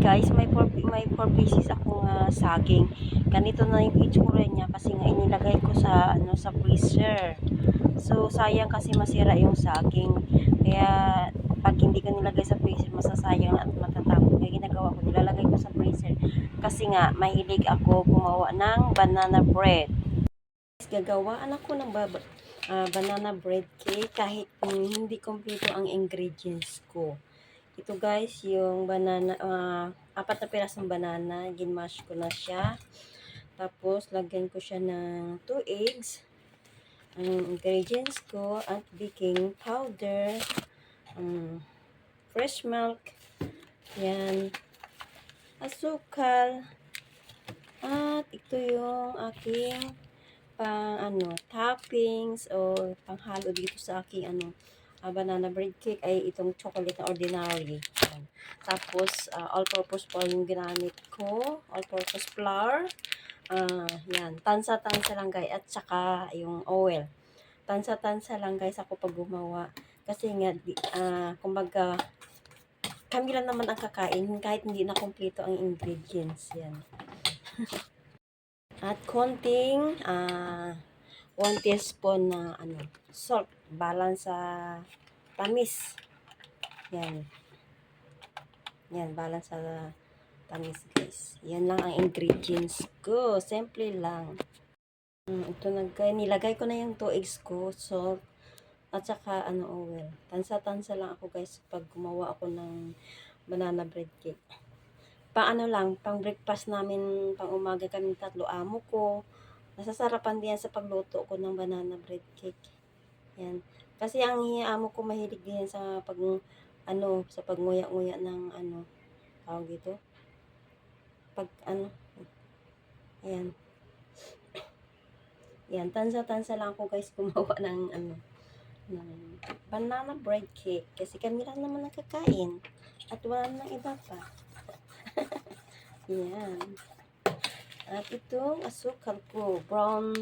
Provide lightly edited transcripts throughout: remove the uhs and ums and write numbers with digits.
Guys, may 4 pieces akong saging. Ganito na yung itsura niya kasi nga inilagay ko sa sa freezer. So sayang kasi masira yung saging. Kaya pag hindi ko nilagay sa freezer, masasayang at matatapon. Kaya ginagawa ko, nilalagay ko sa freezer. Kasi nga mahilig ako gumawa ng banana bread. Gagawaan ako ng banana bread cake kahit hindi kompleto ang ingredients ko. Ito guys, yung banana, 4 na pirasong banana, ginmash ko na siya. Tapos, lagyan ko siya ng 2 eggs. Ang ingredients ko, at baking powder, fresh milk, yan, asukal, at ito yung aking toppings o panghalo dito sa aking banana bread cake ay itong chocolate na ordinary. Yan. Tapos all-purpose po yung ginamit ko, all-purpose flour. Yan, tansa-tansa lang guys, at saka yung oil. Tansa-tansa lang guys ako pag gumawa kasi nga kumbaga kami lang naman ang kakain kahit hindi na kompleto ang ingredients. Yan. At konting 1 teaspoon na salt, balance sa tamis. Yan. Yan, balance sa tamis guys. Yan lang ang ingredients ko. Simple lang. Ito nilagay ko na yung 2 eggs ko, salt, at saka oil. Tansa-tansa lang ako guys pag gumawa ako ng banana bread cake. Pang breakfast namin, pang umaga kami tatlo, amo ko. Nasasarapan din sa pagluto ko ng banana bread cake. Yan. Kasi ang amo ko mahilig din sa sa pagnguya-nguya ng tawag dito. Ayan. Yan, tansa-tansa lang ako guys gumawa ng ng banana bread cake kasi kami lang naman nakakain at wala nang iba pa. Yan. At itong asukal ko, brown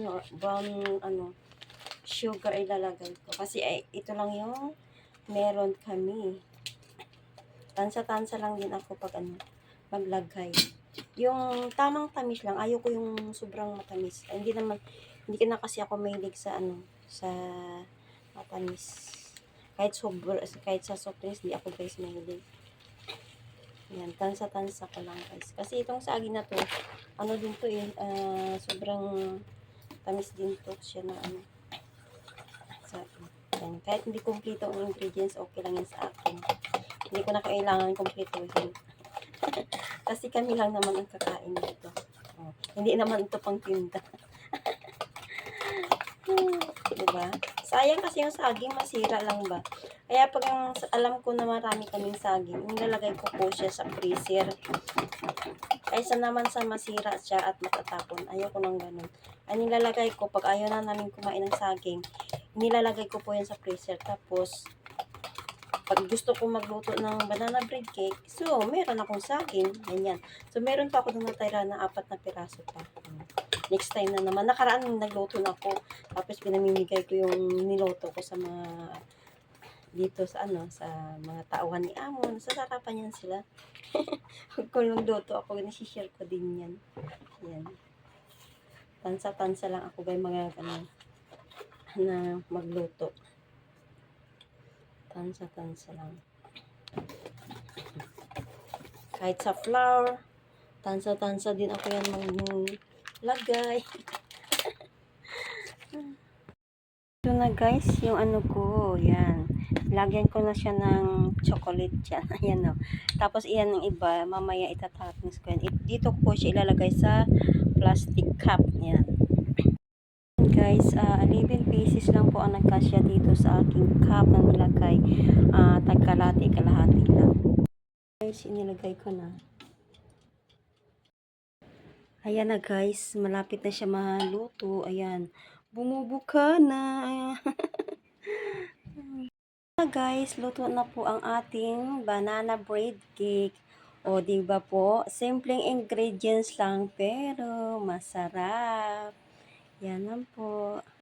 sugar ilalagay ko kasi ito lang yung meron kami. Tansa-tansa lang din ako pag maglagay. Yung tamang tamis lang, ayoko yung sobrang matamis. Hindi na kasi ako mahilig sa sa matamis. Kahit sa soft drinks, hindi ako guys mahilig. Yan, tansa-tansa ko lang guys. Kasi itong saging na to, din to sobrang tamis din to siya na saging. Yan, kahit hindi kompleto ang ingredients, okay lang yan sa akin. Hindi ko na kailangan kompletuhin. Kasi kami lang naman ang kakain dito. Hindi naman ito pang tinda. Diba? Sayang kasi yung saging, masira lang ba? Kaya pag alam ko na marami kaming saging, nilalagay ko po siya sa freezer. Kaysa naman sa masira siya at matatapon. Ayoko nang ganun. Ay nilalagay ko, pag ayaw na namin kumain ng saging, nilalagay ko po yan sa freezer. Tapos, pag gusto ko magluto ng banana bread cake, so, meron akong saging. Ganyan. So, meron pa ako natira na 4 na piraso pa. Next time na naman. Nakaraan nagluto na ako. Tapos, pinamimigay ko yung niluto ko sa mga dito sa sa mga tauhan ni amo. Nasasarapan yan sila. Kung nagluto ako, nasi-share ko din yan. Yan. Tansa-tansa lang ako guys mga na magluto. Tansa-tansa lang. Kahit sa flour, tansa-tansa din ako yan maglagay. Ito na guys, yung ko, yan. Lagyan ko na siya ng chocolate dyan. Ayan o. Tapos iyan ng iba, mamaya itatoppings ko yan. Dito ko siya ilalagay sa plastic cup. Yan. Guys, 11 pieces lang po ang nagkasya dito sa aking cup na nilagay. Kalahati lang. Guys, inilagay ko na. Ayan na guys, malapit na siya maluto. Ayan, bumubuka na. Guys, luto na po ang ating banana bread cake. O, diba po? Simpleng ingredients lang pero masarap. Yan lang po.